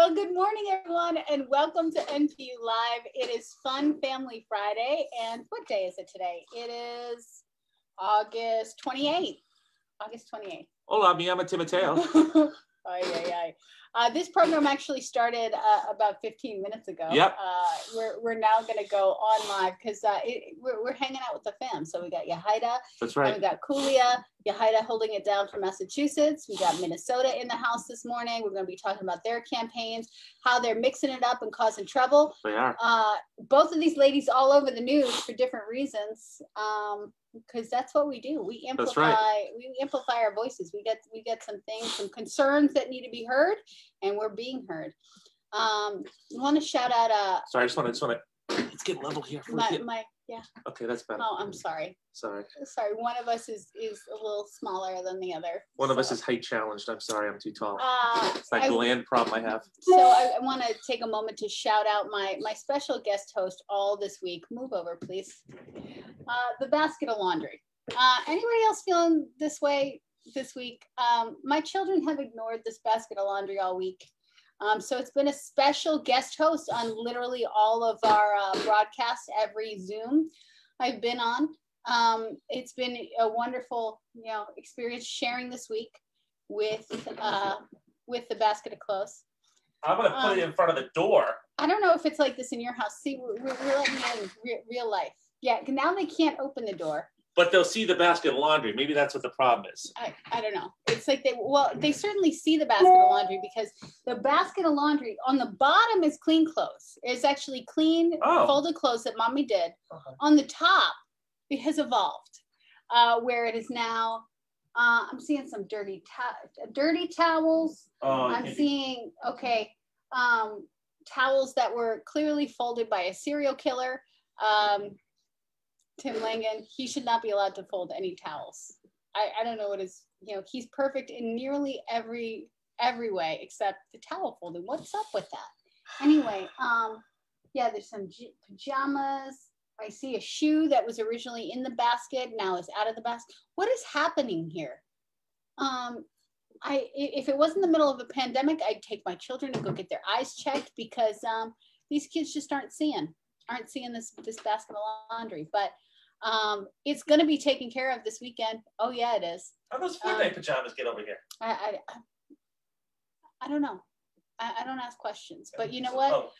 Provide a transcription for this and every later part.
Well, good morning, everyone, and welcome to NPU Live. It is Fun Family Friday, and what day is it today? It is August 28th. August 28th. Hola, mi llamo Timoteo. This program actually started about 15 minutes ago. Yep. We're now going to go on live because we're hanging out with the fam. So we got Yahida. That's right. And we got Kulia. Yahida holding it down from Massachusetts. We got Minnesota in the house this morning. We're going to be talking about their campaigns, how they're mixing it up and causing trouble. They are. Both of these ladies all over the news for different reasons. Because that's what we do. We amplify. Right. We amplify our voices. We get some things, some concerns that need to be heard, and we're being heard. I want to shout out. Sorry, I just want to. Let's get level here. Yeah. Okay, that's better. Oh, I'm sorry. Sorry. One of us is a little smaller than the other. One of us is height challenged. I'm sorry, I'm too tall. It's that gland problem I have. So I want to take a moment to shout out my special guest host all this week. Move over, please. The basket of laundry. Anybody else feeling this way this week? My children have ignored this basket of laundry all week. So it's been a special guest host on literally all of our broadcasts, every Zoom I've been on. It's been a wonderful, experience sharing this week with the basket of clothes. I'm gonna put it in front of the door. I don't know if it's like this in your house. See, we're letting you in real life. Yeah, now they can't open the door. But they'll see the basket of laundry. Maybe that's what the problem is. I don't know. It's like they certainly see the basket of laundry because the basket of laundry on the bottom is clean clothes. It's actually clean folded clothes that mommy did. Okay. On the top, it has evolved where it is now. I'm seeing some dirty towels. I'm seeing towels that were clearly folded by a serial killer. Tim Langan, he should not be allowed to fold any towels. I don't know what is, he's perfect in nearly every way except the towel folding. What's up with that? Anyway, there's some pajamas. I see a shoe that was originally in the basket, now is out of the basket. What is happening here? If it wasn't the middle of a pandemic, I'd take my children to go get their eyes checked because these kids just aren't seeing this basket of laundry. But it's going to be taken care of this weekend. Oh yeah, it is. How those 4-day pajamas get over here? I don't know. I don't ask questions, but you know what?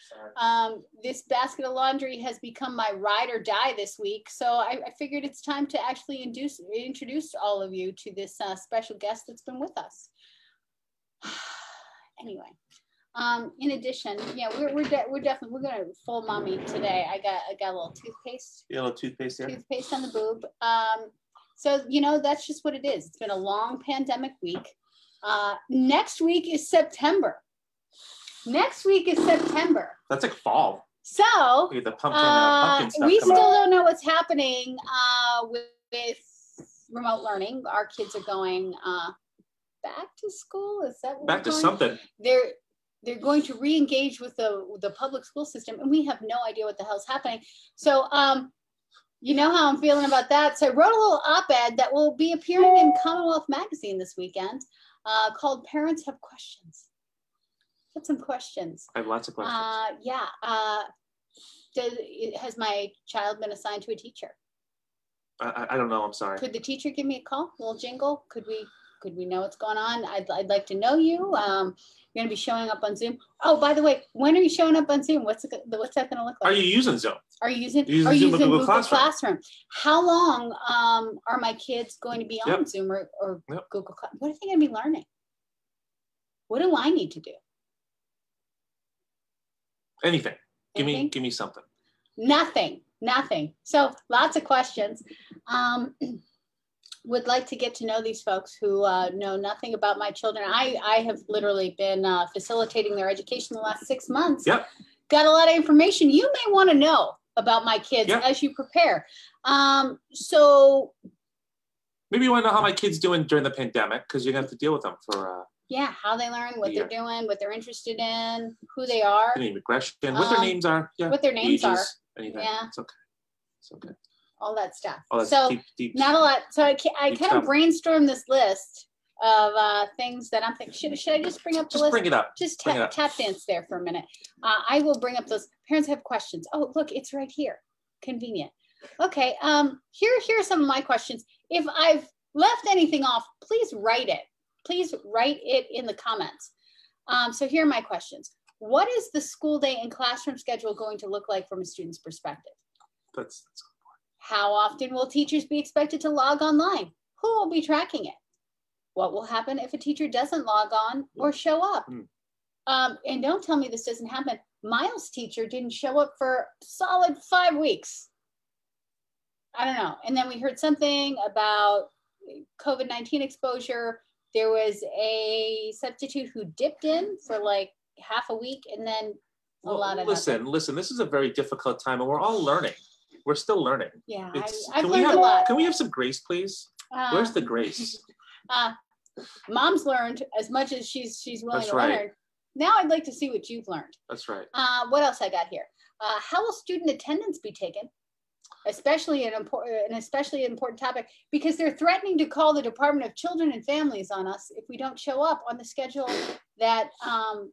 This basket of laundry has become my ride or die this week. So I figured it's time to actually introduce all of you to this special guest that's been with us. Anyway. In addition, we're gonna full mommy today. I got a little toothpaste. Yeah, a little toothpaste there. Toothpaste on the boob. So that's just what it is. It's been a long pandemic week. Next week is September. That's like fall. So the pumpkin stuff we still don't know what's happening with remote learning. Our kids are going back to school. Is that what back to something? They're going to re-engage with the public school system, and we have no idea what the hell's happening. So, you know how I'm feeling about that. So I wrote a little op-ed that will be appearing in Commonwealth Magazine this weekend called Parents Have Questions. Got some questions. I have lots of questions. Has my child been assigned to a teacher? I don't know. I'm sorry. Could the teacher give me a call? A little jingle? Could we know what's going on? I'd like to know you. You're going to be showing up on Zoom. Oh, by the way, when are you showing up on Zoom? What's that going to look like? Are you using Zoom? Are you using Zoom with Google Classroom? How long are my kids going to be on Zoom or Google Classroom? What are they going to be learning? What do I need to do? Anything. Give me something. Nothing. So lots of questions. Would like to get to know these folks who know nothing about my children. I have literally been facilitating their education the last 6 months. Yep. Got a lot of information you may want to know about my kids as you prepare. So maybe you want to know how my kids doing during the pandemic because you're going to have to deal with them for how they learn, what they're doing, what they're interested in, who they are. Any regression, what their names are. Yeah. What their names ages, are. Anything. Yeah. It's okay. All that stuff. Oh, that's so deep not a lot. So I kind of brainstormed this list things that I'm thinking. Should I just bring up the list? Just bring it up. Just tap dance there for a minute. I will bring up those. Parents have questions. Oh, look, it's right here. Convenient. Okay. Here are some of my questions. If I've left anything off, please write it. Please write it in the comments. So here are my questions. What is the school day and classroom schedule going to look like from a student's perspective? That's How often will teachers be expected to log online? Who will be tracking it? What will happen if a teacher doesn't log on or show up? And don't tell me this doesn't happen. Miles' teacher didn't show up for solid 5 weeks. I don't know. And then we heard something about COVID-19 exposure. There was a substitute who dipped in for like half a week and then a lot of listen, this is a very difficult time and we're all learning. We're still learning. Yeah, I've learned a lot. Can we have some grace, please? Where's the grace? Mom's learned as much as she's willing to learn. Now I'd like to see what you've learned. That's right. What else I got here? How will student attendance be taken? Especially an important topic, because they're threatening to call the Department of Children and Families on us if we don't show up on the schedule that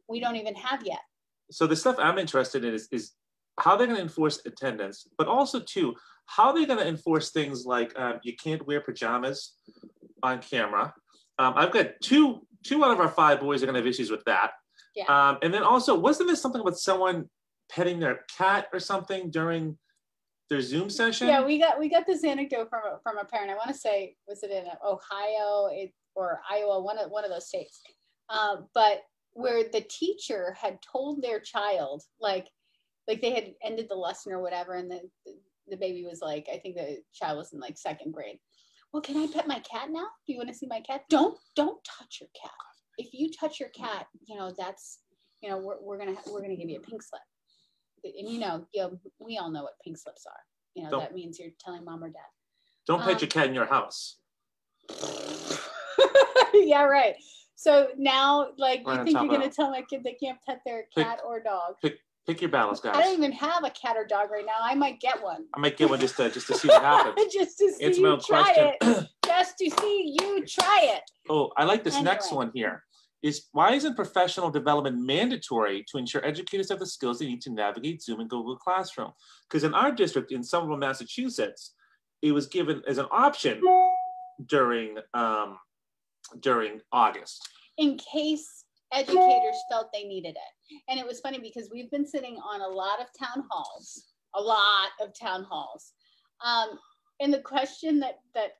we don't even have yet. So the stuff I'm interested in is how they're going to enforce attendance, but also too, how they're going to enforce things like you can't wear pajamas on camera. I've got two out of our 5 boys are going to have issues with that. Yeah. And then also, wasn't there something about someone petting their cat or something during their Zoom session? Yeah, we got this anecdote from a parent. I want to say, was it in Ohio or Iowa, one of those states, but where the teacher had told their child, like they had ended the lesson or whatever, and the baby was like, I think the child was in like 2nd grade. Well, can I pet my cat now? Do you want to see my cat? Don't touch your cat. If you touch your cat, that's, we're gonna give you a pink slip. And we all know what pink slips are. That means you're telling mom or dad. Don't pet your cat in your house. Yeah, right. So now, like, Right, you think you're gonna tell my kid they can't pet their cat or dog? Pick your battles, guys. I don't even have a cat or dog right now. I might get one. I might get one just to see what happens. Just to see you try it. Just to see you try it. Oh, I like this next one here. Why isn't professional development mandatory to ensure educators have the skills they need to navigate Zoom and Google Classroom? Because in our district in Somerville, Massachusetts, it was given as an option during August. In case educators felt they needed it. And it was funny because we've been sitting on a lot of town halls. And the question that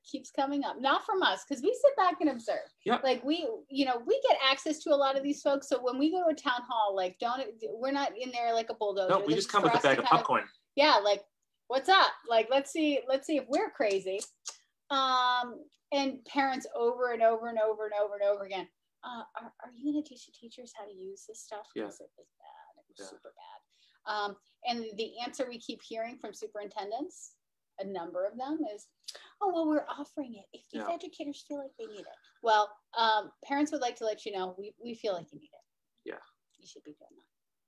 keeps coming up, not from us, because we sit back and observe. Yep. Like we get access to a lot of these folks. So when we go to a town hall, like we're not in there like a bulldozer. No, we just come with a bag of popcorn. Like, what's up? Like, let's see if we're crazy. And parents over and over and over and over and over again. Are you going to teach the teachers how to use this stuff? Yes. It was bad. It was super bad. And the answer we keep hearing from superintendents, a number of them, is, oh, well, we're offering it if educators feel like they need it. Well, parents would like to let you know we feel like you need it. Yeah. You should be doing that.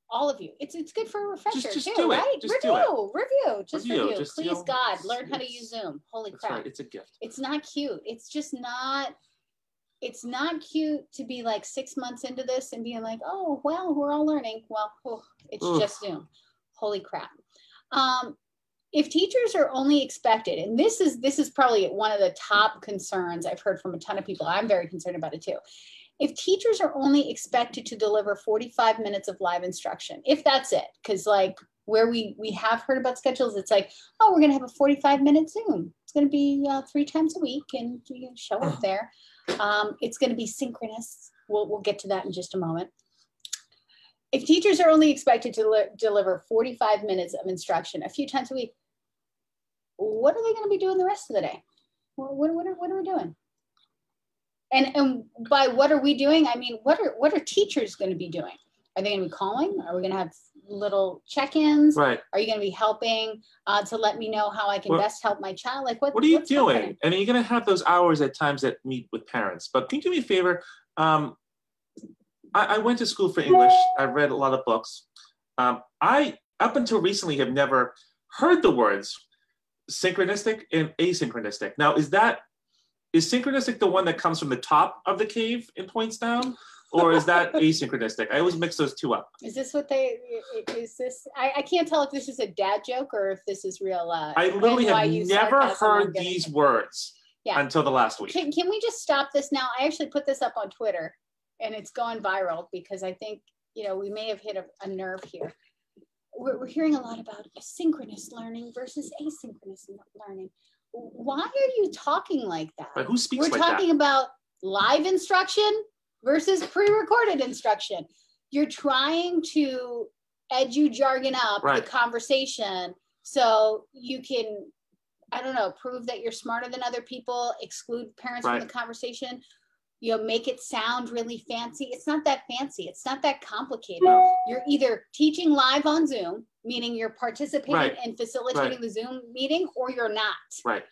All of you. It's good for a refresher just too, do it. right? Just Review. Please, God, learn how to use Zoom. Holy crap. Right. It's a gift. It's not cute. It's just not. It's not cute to be like 6 months into this and being like, oh, well, we're all learning. Well, it's just Zoom. Holy crap. If teachers are only expected, and this is probably one of the top concerns I've heard from a ton of people. I'm very concerned about it too. If teachers are only expected to deliver 45 minutes of live instruction, if that's it, because like where we have heard about schedules, it's like, oh, we're going to have a 45-minute Zoom. It's going to be 3 times a week and you can show up there. It's going to be synchronous. We'll get to that in just a moment. If teachers are only expected to deliver 45 minutes of instruction a few times a week, what are they going to be doing the rest of the day? What are we doing? And by what are we doing, I mean, what are teachers going to be doing? Are they going to be calling? Are we going to have little check-ins? Right. Are you going to be helping to let me know how I can best help my child? Like, what are you doing? Happening? And you're going to have those hours at times that meet with parents. But can you do me a favor? I went to school for English. I read a lot of books. I, up until recently, have never heard the words synchronistic and asynchronistic. Now, is that is synchronistic the one that comes from the top of the cave and points down? Or is that asynchronistic? I always mix those two up. Is this what is this? I can't tell if this is a dad joke or if this is real. I literally have never heard these words until the last week. Can we just stop this now? I actually put this up on Twitter and it's going viral because I think, we may have hit a nerve here. We're hearing a lot about synchronous learning versus asynchronous learning. Why are you talking like that? But who speaks like that? We're talking about live instruction versus pre-recorded instruction. You're trying to edu-jargon up the conversation so you can, I don't know, prove that you're smarter than other people, exclude parents from the conversation, make it sound really fancy. It's not that fancy. It's not that complicated. No. You're either teaching live on Zoom, meaning you're participating and facilitating the Zoom meeting, or you're not. Right.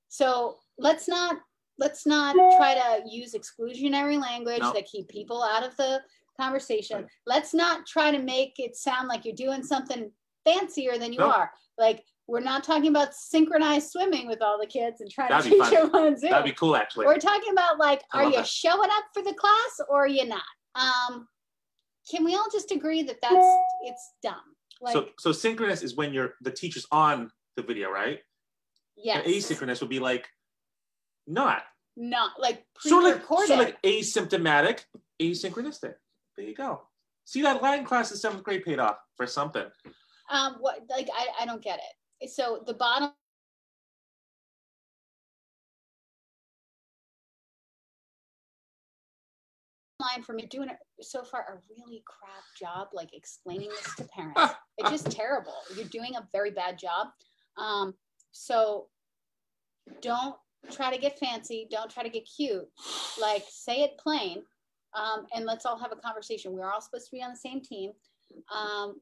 So let's not try to use exclusionary language that keep people out of the conversation. Right. Let's not try to make it sound like you're doing something fancier than you are. Like, we're not talking about synchronized swimming with all the kids and trying to teach them on Zoom. That'd be cool, actually. We're talking about, like, are you showing up for the class or are you not? Can we all just agree that it's dumb? Like, so synchronous is when the teacher's on the video, right? Yes. And asynchronous would be like not like pre-recorded. Sort of like asymptomatic, asynchronistic. There you go. See, that Latin class in 7th grade paid off for something. I don't get it. So the bottom line for me doing it so far a really crap job, like explaining this to parents. It's just terrible. You're doing a very bad job. So don't try to get fancy. Don't try to get cute. Like, say it plain, and let's all have a conversation. We're all supposed to be on the same team.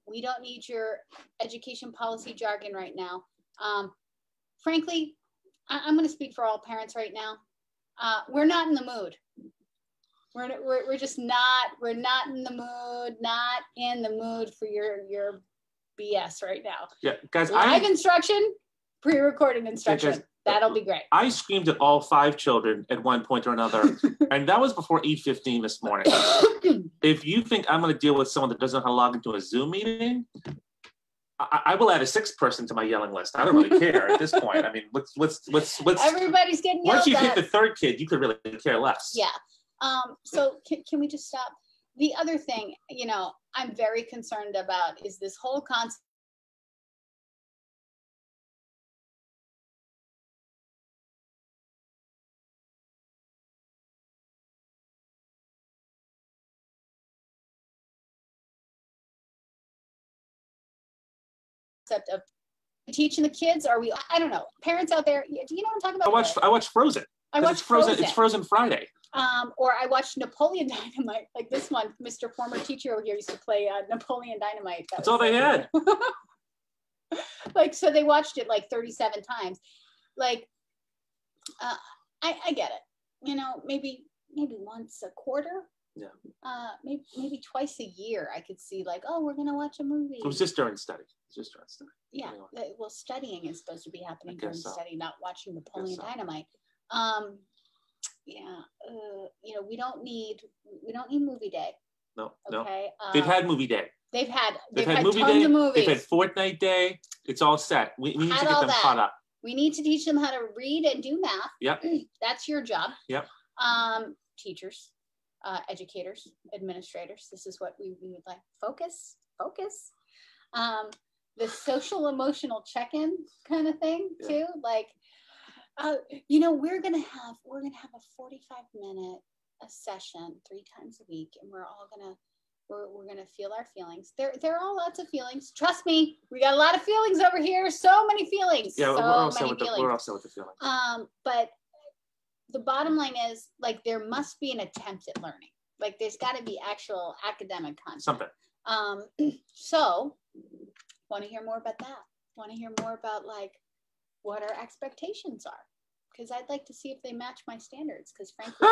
We don't need your education policy jargon right now. Frankly, I'm going to speak for all parents right now. We're not in the mood. We're just not. We're not in the mood. Not in the mood for your BS right now. Yeah, guys. Live instruction, pre-recorded instruction. Yeah, guys, that'll be great. I screamed at all 5 children at one point or another, and that was before 8:15 this morning. If you think I'm going to deal with someone that doesn't know how to log into a Zoom meeting, I will add a 6th person to my yelling list. I don't really care at this point. I mean, let's. Everybody's getting yelled once you hit the 3rd kid, you could really care less. Yeah. So can we just stop? The other thing, I'm very concerned about is this whole concept of teaching the kids. Are we? I don't know. Parents out there, do you know what I'm talking about? I watched Frozen. It's Frozen Friday. Or I watched Napoleon Dynamite, like this one. Mr. Former teacher over here used to play Napoleon Dynamite. That's all they had. Like, so they watched it like 37 times. Like, I get it. Maybe once a quarter. Yeah. Maybe twice a year. I could see like, oh, we're gonna watch a movie. It was just during study. Yeah. Anyway. Well, studying is supposed to be happening during study, not watching Napoleon Dynamite. We don't need movie day. No. Okay. They've had movie day. They've had movie tons day. of movies. They've had Fortnite day. It's all set. We need to get them caught up. We need to teach them how to read and do math. Yep. That's your job. Yep. Teachers, educators, administrators. This is what we would like. Focus. The social emotional check-in kind of thing too. Like, we're gonna have a 45-minute session 3 times a week, and we're gonna feel our feelings. There are all lots of feelings. Trust me, we got a lot of feelings over here. So many feelings. Yeah, we're all set with the feelings. But the bottom line is, like, there must be an attempt at learning. Like, there's got to be actual academic content. Something. So, want to hear more about that? Want to hear more about, like, what our expectations are? Because I'd like to see if they match my standards. Because frankly,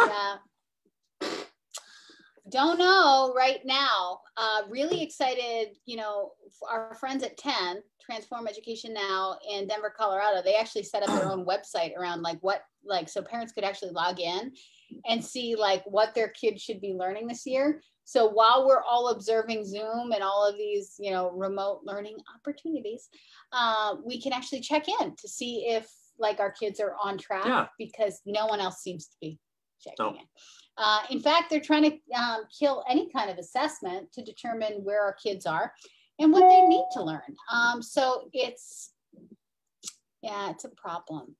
Don't know right now. Really excited, our friends at 10, Transform Education Now in Denver, Colorado, they actually set up their own website around so parents could actually log in and see what their kids should be learning this year. So while we're all observing Zoom and all of these, remote learning opportunities, we can actually check in to see if our kids are on track, because no one else seems to be checking in. In fact, they're trying to kill any kind of assessment to determine where our kids are and what they need to learn. So it's a problem.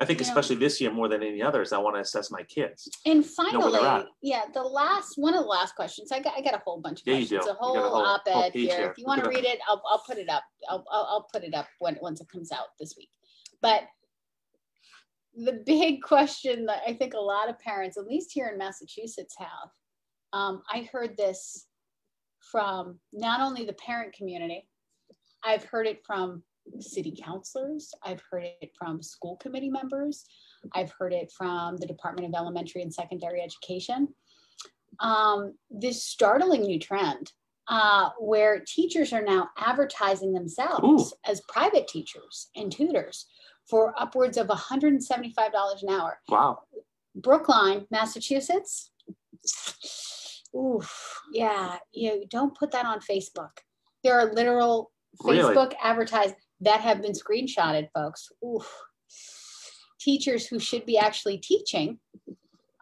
I think especially this year more than any others, I want to assess my kids. And finally, one of the last questions. I got a whole bunch of questions. You do. A whole op-ed here. If you want to read it, I'll put it up. I'll put it up once it comes out this week. But the big question that I think a lot of parents, at least here in Massachusetts, have, I heard this from not only the parent community, I've heard it from city councilors, I've heard it from school committee members, I've heard it from the Department of Elementary and Secondary Education. This startling new trend where teachers are now advertising themselves as private teachers and tutors for upwards of $175 an hour. Wow. Brookline, Massachusetts. Oof, yeah, don't put that on Facebook. There are literal Facebook advertisements that have been screenshotted, folks. Oof. Teachers who should be actually teaching,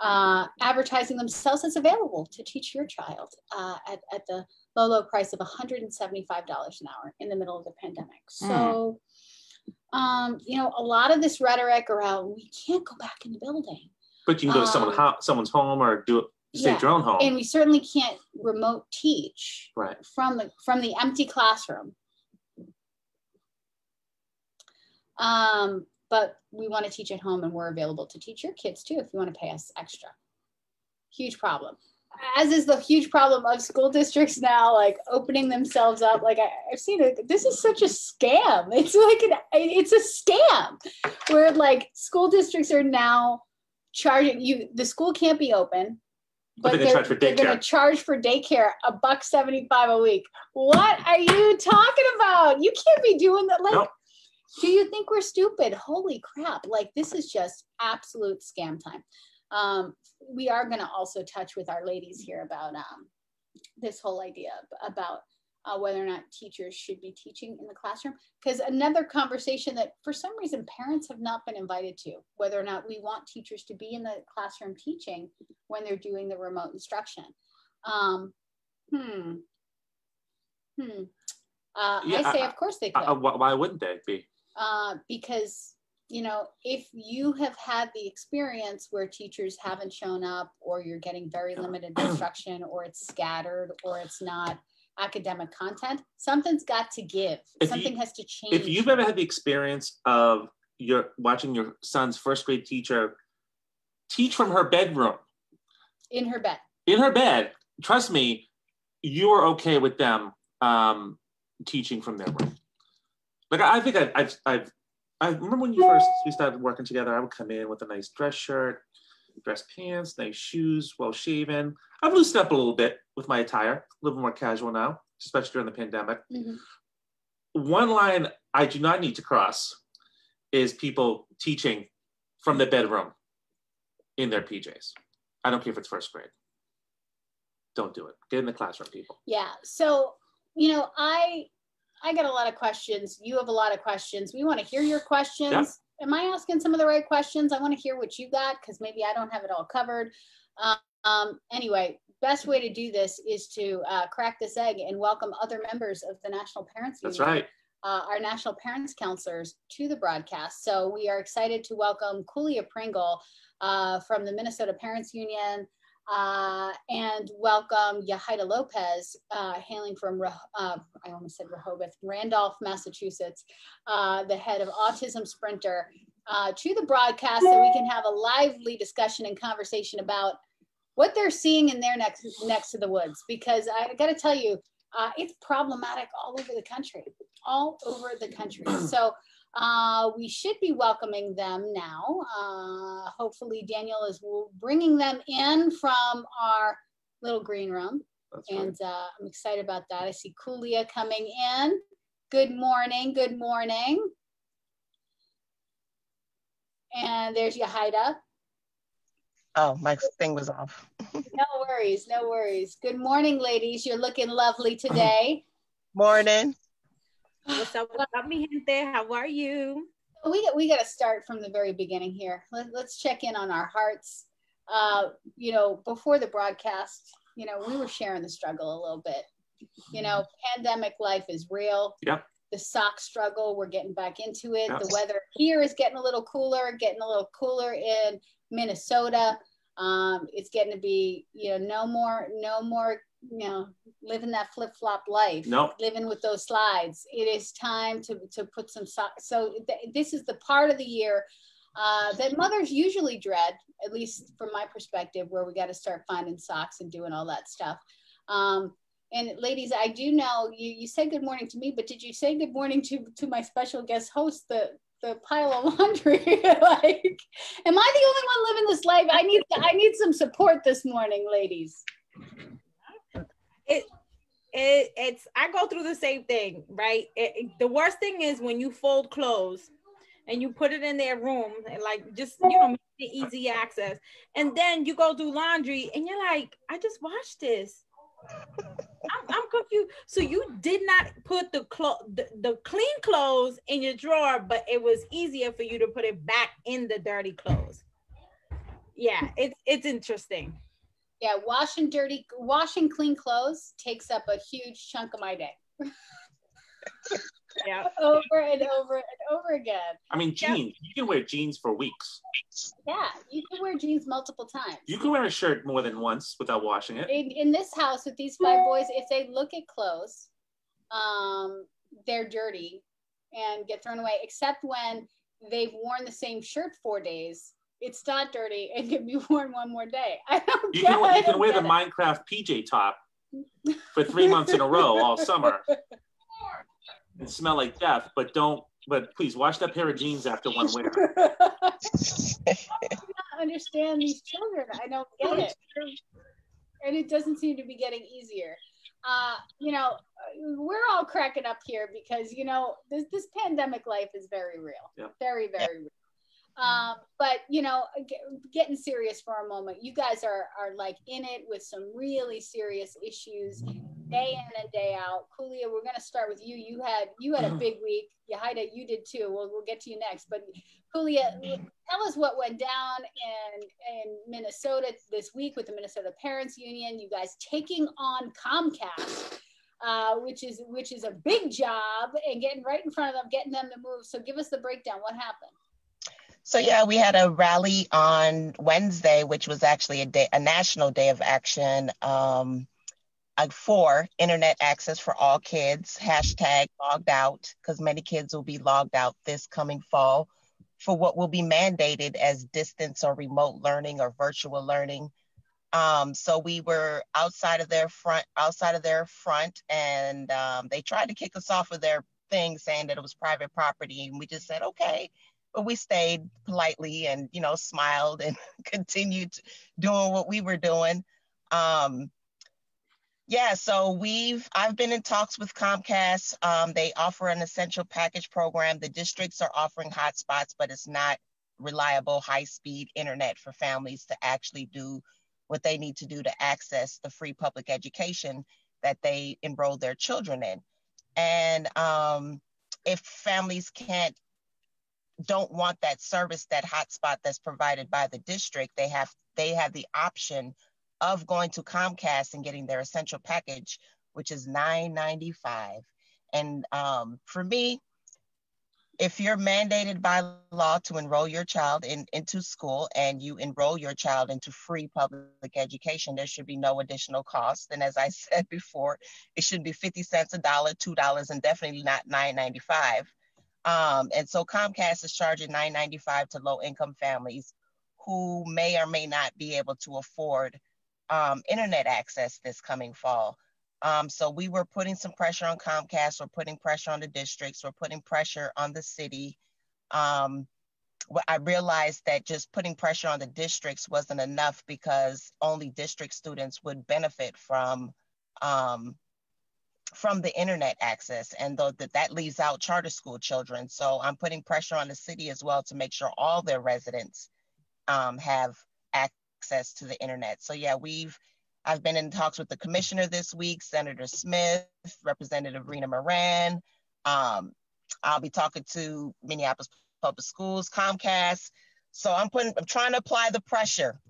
advertising themselves as available to teach your child at the low price of $175 an hour in the middle of the pandemic. So, a lot of this rhetoric around we can't go back in the building. But you can go to someone's home or stay at your own home. And we certainly can't remote teach from the empty classroom. But we want to teach at home, and we're available to teach your kids too if you want to pay us extra. Huge problem. As is the huge problem of school districts now, opening themselves up. I've seen it. This is such a scam. It's it's a scam where school districts are now charging you. The school can't be open, but they're going to charge for daycare $1.75 a week. What are you talking about? You can't be doing that. Nope. Do you think we're stupid? Holy crap. This is just absolute scam time. We are going to also touch with our ladies here about this whole idea about whether or not teachers should be teaching in the classroom. Because another conversation that for some reason parents have not been invited to, whether or not we want teachers to be in the classroom teaching when they're doing the remote instruction. I say, of course they could. Why wouldn't they be? Because, if you have had the experience where teachers haven't shown up, or you're getting very limited instruction, or it's scattered, or it's not academic content, something's got to give. Something has to change. If you've ever had the experience of watching your son's first grade teacher teach from her bedroom. In her bed. Trust me, you are okay with them teaching from their room. I think I remember when we started working together, I would come in with a nice dress shirt, dress pants, nice shoes, well shaven. I've loosened up a little bit with my attire, a little more casual now, especially during the pandemic. Mm-hmm. One line I do not need to cross is people teaching from the bedroom in their PJs. I don't care if it's first grade. Don't do it. Get in the classroom, people. Yeah. So, I got a lot of questions. You have a lot of questions. We want to hear your questions. Yep. Am I asking some of the right questions? I want to hear what you got, because maybe I don't have it all covered. Anyway, best way to do this is to crack this egg and welcome other members of the National Parents Union. That's right. Our National Parents Counselors to the broadcast. So we are excited to welcome Kulia Pringle from the Minnesota Parents Union, and welcome Yahaira Lopez, hailing from, I almost said Rehoboth, Randolph, Massachusetts, the head of Autism Sprinter, to the broadcast, so we can have a lively discussion and conversation about what they're seeing in their next to the woods. Because I got to tell you, it's problematic all over the country. So we should be welcoming them now. Hopefully Daniel is bringing them in from our little green room. That's And right. I'm excited about that. I see Kulia coming in. Good morning, good morning. And there's Yahida. Oh, my thing was off. No worries, no worries. Good morning, ladies. You're looking lovely today. Morning. What's up, mi gente? How are you? We got to start from the very beginning here. Let's check in on our hearts. You know, before the broadcast, you know, we were sharing the struggle a little bit. You know, pandemic life is real. Yep. The sock struggle, we're getting back into it. Yep. The weather here is getting a little cooler in Minnesota. It's getting to be, you know, no more, you know, living that flip-flop life. Nope. Living with those slides. It is time to put some socks. So this is the part of the year that mothers usually dread, at least from my perspective, where we got to start finding socks and doing all that stuff. And ladies, I do know you said good morning to me, but did you say good morning to my special guest host, the pile of laundry? Like, am I the only one living this life? I need some support this morning, ladies. It's I go through the same thing, right? The worst thing is when you fold clothes and you put it in their room and like just, you know, make it easy access, and then you go do laundry and you're like, I just washed this. I'm confused. So you did not put the clean clothes in your drawer, but it was easier for you to put it back in the dirty clothes. Yeah, it's interesting. Yeah, washing clean clothes takes up a huge chunk of my day. Yeah. Over and over and over again. I mean, jeans. You can wear jeans for weeks. Yeah, you can wear jeans multiple times. You can wear a shirt more than once without washing it. In this house with these 5 boys, if they look at clothes, they're dirty and get thrown away, except when they've worn the same shirt 4 days. It's not dirty and can be worn one more day. I don't You get it. can wear the Minecraft PJ top for 3 months in a row all summer and smell like death, but please wash that pair of jeans after one wear. I do not understand these children. I don't get it. And it doesn't seem to be getting easier. You know, we're all cracking up here because, you know, this pandemic life is very real. Yep. Very, very real. But, you know, getting serious for a moment, you guys are like in it with some really serious issues day in and day out. Kulia, we're going to start with you. You had a big week. Yahida, you did too. We'll get to you next. But Kulia, tell us what went down in Minnesota this week with the Minnesota Parents Union. You guys taking on Comcast, which is a big job, and getting right in front of them, getting them to move. So give us the breakdown. What happened? So yeah, we had a rally on Wednesday, which was actually a national day of action for internet access for all kids, #logged out, because many kids will be logged out this coming fall for what will be mandated as distance or remote learning or virtual learning. So we were outside of their front, and they tried to kick us off of their thing saying that it was private property, and we just said, okay. But we stayed politely and, you know, smiled and continued doing what we were doing. Yeah, so I've been in talks with Comcast. They offer an essential package program. The districts are offering hotspots, but it's not reliable high-speed internet for families to actually do what they need to do to access the free public education that they enroll their children in. And if families don't want that service, that hotspot that's provided by the district, they have the option of going to Comcast and getting their essential package, which is $9.95. And for me, if you're mandated by law to enroll your child into school and you enroll your child into free public education, there should be no additional cost. And as I said before, it should be 50 cents, $1, $2, and definitely not $9.95. And so Comcast is charging $9.95 to low-income families who may or may not be able to afford internet access this coming fall. So we were putting some pressure on Comcast, we're putting pressure on the districts, we're putting pressure on the city. I realized that just putting pressure on the districts wasn't enough, because only district students would benefit from the internet access, and though that leaves out charter school children. So I'm putting pressure on the city as well to make sure all their residents have access to the internet. So yeah, I've been in talks with the commissioner this week, Senator Smith, Representative Rena Moran. I'll be talking to Minneapolis Public Schools, Comcast. So I'm trying to apply the pressure.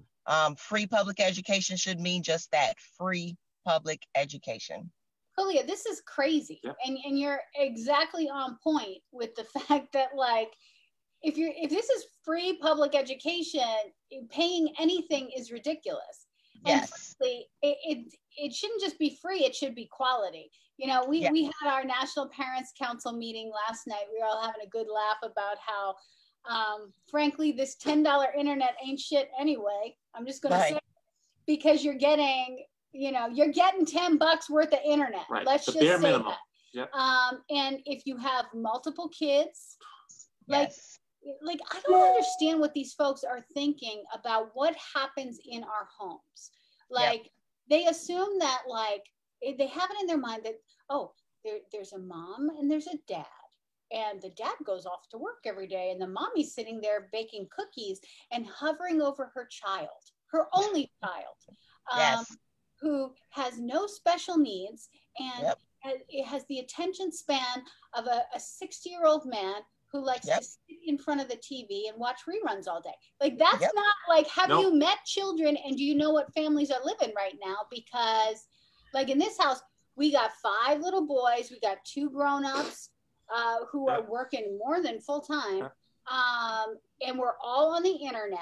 Free public education should mean just that, free public education. Julia, this is crazy. Yeah. And you're exactly on point with the fact that, like, if this is free public education, paying anything is ridiculous. Yes. And it shouldn't just be free, it should be quality. You know, we had our National Parents Council meeting last night. We were all having a good laugh about how, frankly, this $10 internet ain't shit anyway. I'm just going to say, because you're getting, you're getting $10 worth of internet. Right. Let's the just bare say minimum. that. Yep. And if you have multiple kids, yes. like I don't understand what these folks are thinking about what happens in our homes. Like they assume that, like, they have it in their mind that, oh, there's a mom and there's a dad, and the dad goes off to work every day, and the mommy's sitting there baking cookies and hovering over her child, her only child, who has no special needs, and it has the attention span of a 60-year-old man who likes to sit in front of the TV and watch reruns all day. Like, that's not like, have you met children, and do you know what families are living right now? Because, like, in this house, we got 5 little boys, we got 2 grown-ups who are working more than full-time, and we're all on the internet,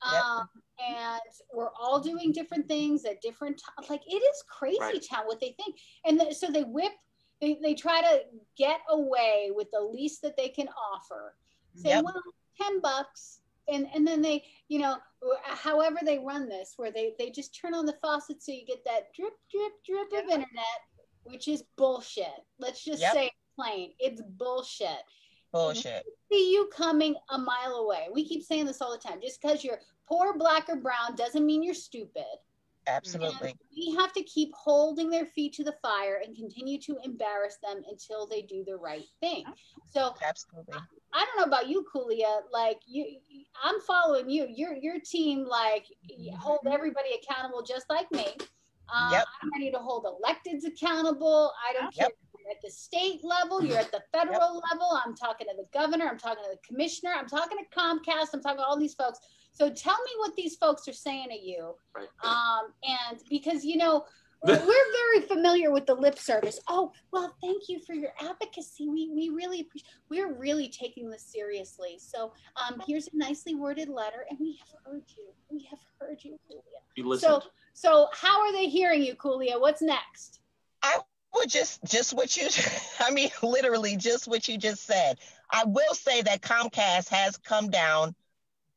and we're all doing different things at different times. Like, it is crazy town what they think. And so they try to get away with the least that they can offer. Say, well, $10. And then they, however they run this, where they just turn on the faucet so you get that drip, drip, drip of internet, which is bullshit. Let's just say it plain. It's bullshit. Bullshit. We see you coming a mile away. We keep saying this all the time. Just because you're poor, black, or brown doesn't mean you're stupid. Absolutely. And we have to keep holding their feet to the fire and continue to embarrass them until they do the right thing. So absolutely. I don't know about you, Kulia. Like, I'm following you. Your team, like, hold everybody accountable just like me. I'm ready to hold electeds accountable. I don't care if you're at the state level, you're at the federal level. I'm talking to the governor. I'm talking to the commissioner. I'm talking to Comcast. I'm talking to all these folks. So tell me what these folks are saying to you. Right. And because, we're very familiar with the lip service. Oh, well, thank you for your advocacy. We really appreciate, we're really taking this seriously. So here's a nicely worded letter, and we have heard you. We have heard you, Kulia. You listened. So how are they hearing you, Kulia? What's next? I would just what you, literally just what you just said. I will say that Comcast has come down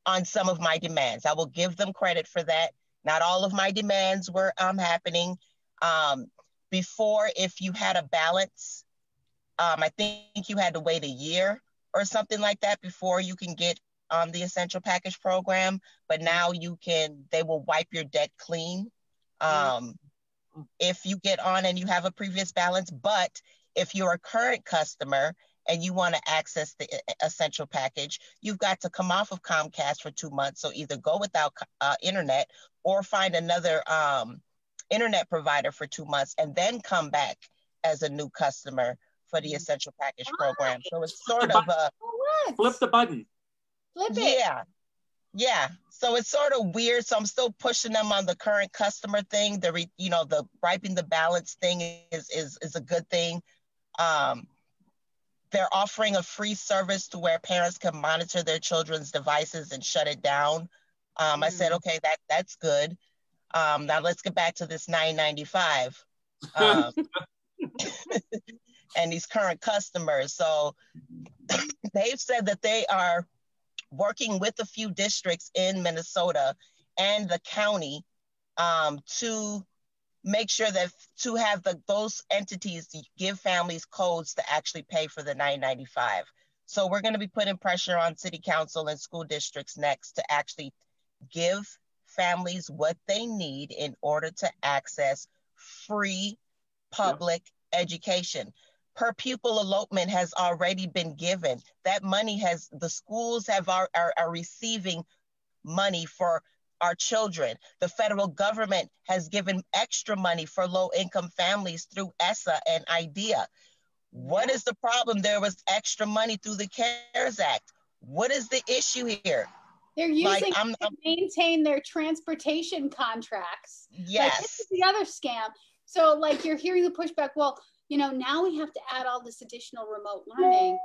on some of my demands. I will give them credit for that. Not all of my demands were happening. Before, if you had a balance, I think you had to wait a year or something like that before you can get the essential package program. But now they will wipe your debt clean if you get on and you have a previous balance. But if you're a current customer and you want to access the essential package, you've got to come off of Comcast for 2 months. So either go without internet or find another internet provider for 2 months and then come back as a new customer for the essential package program. So it's sort of a flip the button. Flip it. Yeah. So it's sort of weird. So I'm still pushing them on the current customer thing. The wiping the balance thing is a good thing. They're offering a free service to where parents can monitor their children's devices and shut it down. I said, okay, that's good. Now let's get back to this $9.95 and these current customers. So they've said that they are working with a few districts in Minnesota and the county to make sure that to have those entities give families codes to actually pay for the $9.95. So we're going to be putting pressure on city council and school districts next to actually give families what they need in order to access free public education. Per pupil elopement has already been given. That money has, the schools are receiving money for our children. The federal government has given extra money for low-income families through ESSA and IDEA. What is the problem? There was extra money through the CARES Act. What is the issue here? They're using it to maintain their transportation contracts. Yes. Like, this is the other scam. So like you're hearing the pushback, well, you know, now we have to add all this additional remote learning.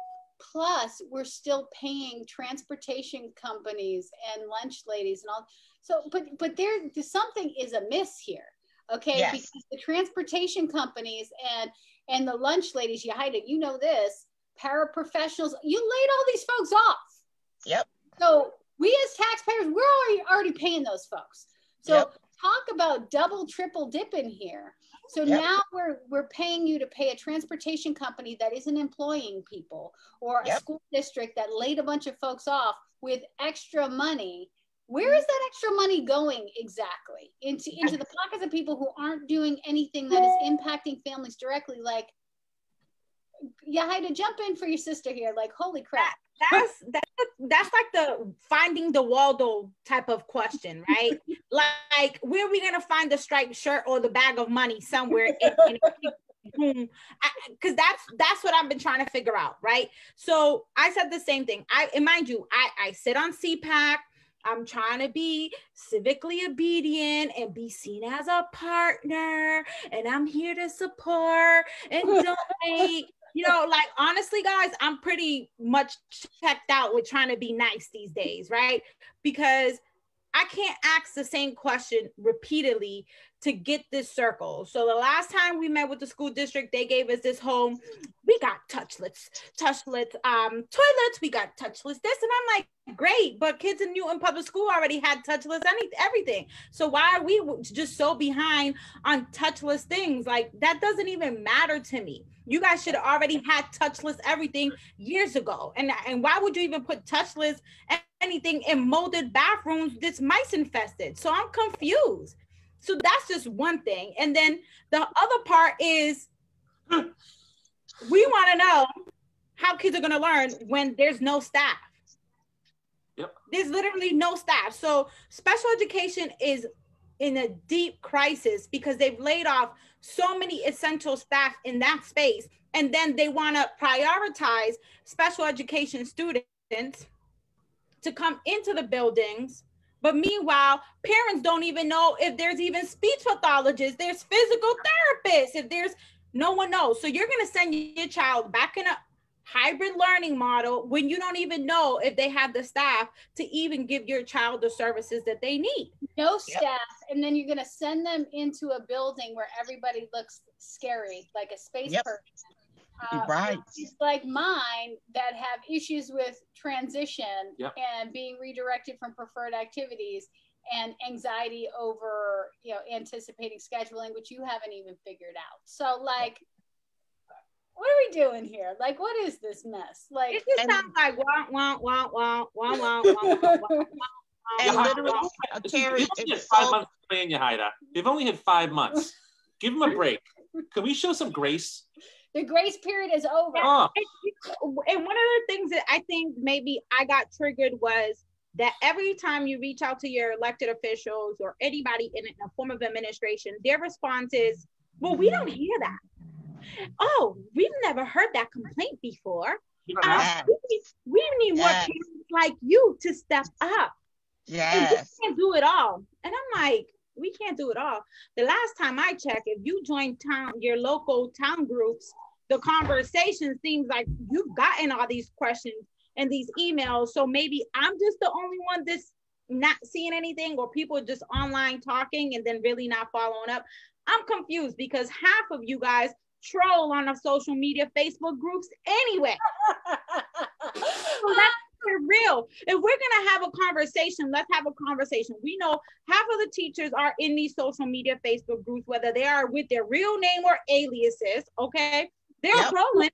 Plus we're still paying transportation companies and lunch ladies and all. So, but there's something is amiss here. Okay. Yes. Because the transportation companies and the lunch ladies, Yahida, you know this, paraprofessionals, you laid all these folks off. Yep. So we as taxpayers, we're already paying those folks. So talk about double, triple dipping here. So now we're paying you to pay a transportation company that isn't employing people, or a school district that laid a bunch of folks off with extra money. Where is that extra money going exactly? Into the pockets of people who aren't doing anything that is impacting families directly. Like, Yahida, jump in for your sister here. Like, holy crap. That's like the Finding the Waldo type of question, right? Like, where are we gonna find the striped shirt or the bag of money somewhere because that's what I've been trying to figure out, right? So I said the same thing. And mind you, I sit on CPAC. I'm trying to be civically obedient and be seen as a partner, and I'm here to support and donate. You know, like, honestly, guys, I'm pretty much checked out with trying to be nice these days, right? Because I can't ask the same question repeatedly to get this circle. So the last time we met with the school district, they gave us this whole, we got touchless toilets, we got touchless this. And I'm like, great, but kids in Newton Public School already had touchless everything. So why are we just so behind on touchless things? Like, that doesn't even matter to me. You guys should have already had touchless everything years ago. And why would you even put touchless anything in molded bathrooms that's mice infested? So I'm confused. So that's just one thing. And then the other part is we want to know how kids are going to learn when there's no staff. Yep. There's literally no staff. So special education is in a deep crisis because they've laid off so many essential staff in that space. And then they want to prioritize special education students to come into the buildings. But meanwhile, parents don't even know if there's even speech pathologists, there's physical therapists, if there's, no one knows. So you're going to send your child back in a hybrid learning model when you don't even know if they have the staff to even give your child the services that they need. No staff. And then you're going to send them into a building where everybody looks scary, like a space person. Right. Like mine that have issues with transition and being redirected from preferred activities and anxiety over, you know, anticipating scheduling, which you haven't even figured out. So like, what are we doing here? Like, what is this mess? Like, it just sounds like wah, wah, wah, wah, wah, wah, wah, wah, wah. And literally, Keri, you've only had 5 months playing, Yahida. You've only had 5 months. Give them a break. Can we show some grace? The grace period is over. Oh. And one of the things that I think maybe I got triggered was that every time you reach out to your elected officials or anybody in a form of administration, their response is, well, we don't hear that. Oh, we've never heard that complaint before. We need more parents like you to step up. Yes. And we can't do it all. And I'm like, we can't do it all. The last time I checked, if you join your local town groups, the conversation seems like you've gotten all these questions and these emails. So maybe I'm just the only one that's not seeing anything, or people just online talking and then really not following up. I'm confused because half of you guys troll on the social media Facebook groups anyway. So that's real. If we're gonna have a conversation, let's have a conversation. We know half of the teachers are in these social media Facebook groups, whether they are with their real name or aliases. Okay, they're trolling.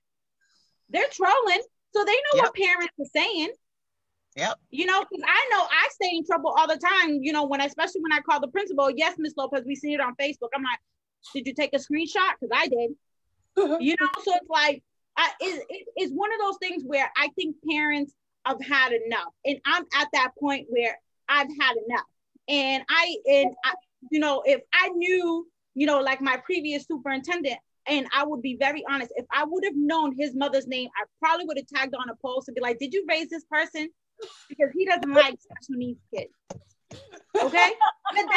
They're trolling. So they know what parents are saying. Yep. You know, because I know I stay in trouble all the time, you know, especially when I call the principal, yes, Miss Lopez, we see it on Facebook. I'm like, did you take a screenshot? Because I did. You know, so it's like, it's one of those things where I think parents have had enough. And I'm at that point where I've had enough. And I you know, if I knew, you know, like my previous superintendent, and I would be very honest, if I would have known his mother's name, I probably would have tagged on a post and be like, did you raise this person? Because he doesn't like special needs kids. Okay? And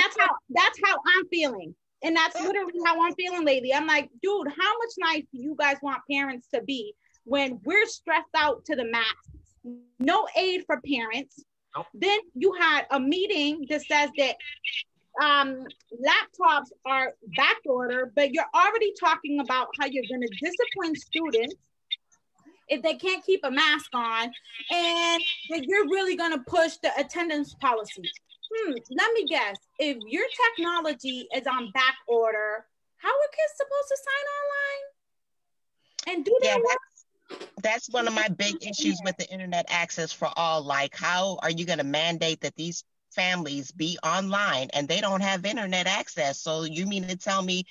that's how I'm feeling. And that's literally how I'm feeling lately. I'm like, dude, how much nice do you guys want parents to be when we're stressed out to the max? No aid for parents. Nope. Then you had a meeting that says that laptops are back order, but you're already talking about how you're going to discipline students if they can't keep a mask on, and that you're really going to push the attendance policy. Let me guess, if your technology is on back order, how are kids supposed to sign online and do their work? That's one of my big issues with the internet access for all. Like, how are you going to mandate that these families be online and they don't have internet access? So you mean to tell me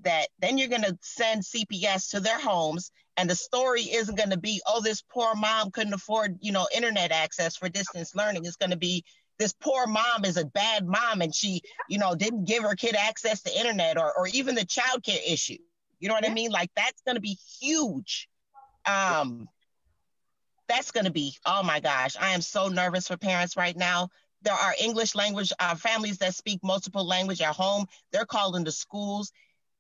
that then you're going to send CPS to their homes, and the story isn't going to be, oh, this poor mom couldn't afford, you know, internet access for distance learning. It's going to be, this poor mom is a bad mom and she, you know, didn't give her kid access to internet, or even the childcare issue. You know what I mean? Like, that's going to be huge. That's going to be, oh my gosh, I am so nervous for parents right now. There are English language families that speak multiple language at home. They're called into schools.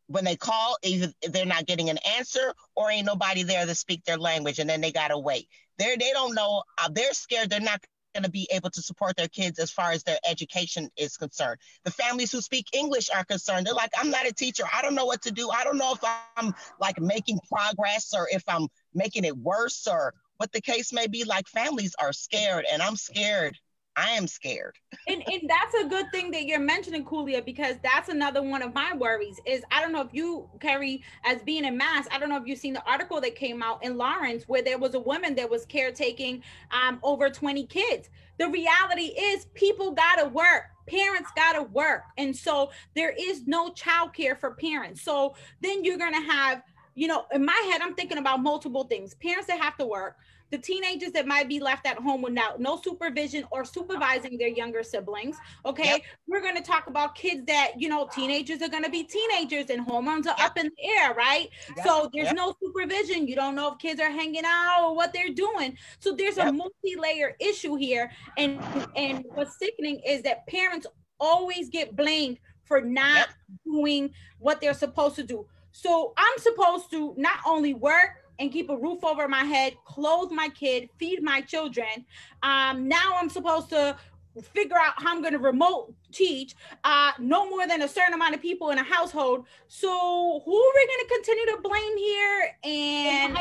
When they call, either they're not getting an answer or ain't nobody there to speak their language, and then they got to wait. They don't know. They're scared they're not going to be able to support their kids as far as their education is concerned. The families who speak English are concerned. They're like, I'm not a teacher. I don't know what to do. I don't know if I'm like making progress or if I'm making it worse or what the case may be. Like, families are scared, and I'm scared. I am scared. And that's a good thing that you're mentioning, Kulia, because that's another one of my worries is, I don't know if you, Keri, as being in Mass, I don't know if you've seen the article that came out in Lawrence where there was a woman that was caretaking over 20 kids. The reality is people gotta work. Parents gotta work. And so there is no childcare for parents. So then you're gonna have, you know, in my head, I'm thinking about multiple things. Parents that have to work, the teenagers that might be left at home without no supervision or supervising their younger siblings. Okay. Yep. We're going to talk about kids that, you know, teenagers are going to be teenagers and hormones are up in the air, right? Yep. So there's no supervision. You don't know if kids are hanging out or what they're doing. So there's a multi-layer issue here. And what's sickening is that parents always get blamed for not doing what they're supposed to do. So I'm supposed to not only work and keep a roof over my head, clothe my kid, feed my children. Now I'm supposed to figure out how I'm going to remote teach, no more than a certain amount of people in a household. So who are we going to continue to blame here? And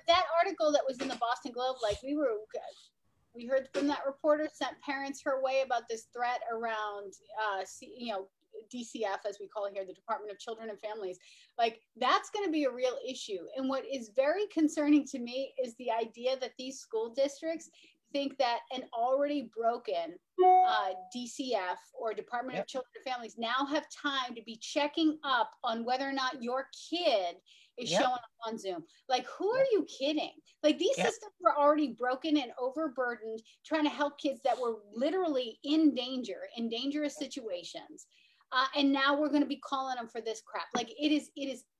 that article that was in the Boston Globe, like we heard from that reporter, sent parents her way about this threat around, you know, DCF, as we call it here, the Department of Children and Families. Like, that's going to be a real issue. And what is very concerning to me is the idea that these school districts think that an already broken DCF or Department of Children and Families now have time to be checking up on whether or not your kid is showing up on Zoom. Like, who are you kidding? Like, these systems were already broken and overburdened, trying to help kids that were literally in danger, in dangerous situations. And now we're going to be calling them for this crap. Like, it is